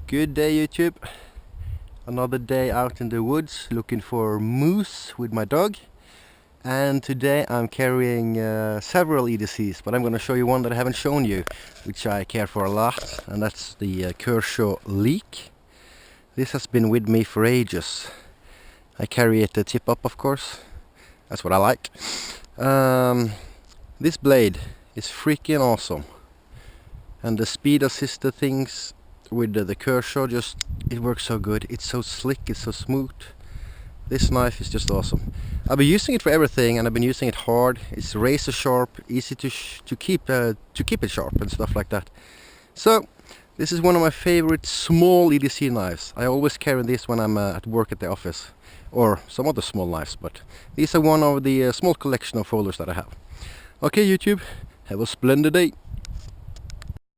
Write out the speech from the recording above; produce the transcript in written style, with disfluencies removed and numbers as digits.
Good day, YouTube. Another day out in the woods looking for moose with my dog. And today I'm carrying several EDCs, but I'm going to show you one that I haven't shown you, which I care for a lot, and that's the Kershaw Leek. This has been with me for ages. I carry it tip up, of course. That's what I like. This blade is freaking awesome. And the speed assisted things with the Kershaw, it works so good. It's so slick, it's so smooth. This knife is just awesome. I've been using it for everything, and I've been using it hard. It's razor sharp, easy to keep it sharp and stuff like that. So this is one of my favorite small EDC knives. I always carry this when I'm at work at the office, or some other small knives, but these are one of the small collection of folders that I have. Okay, YouTube, have a splendid day.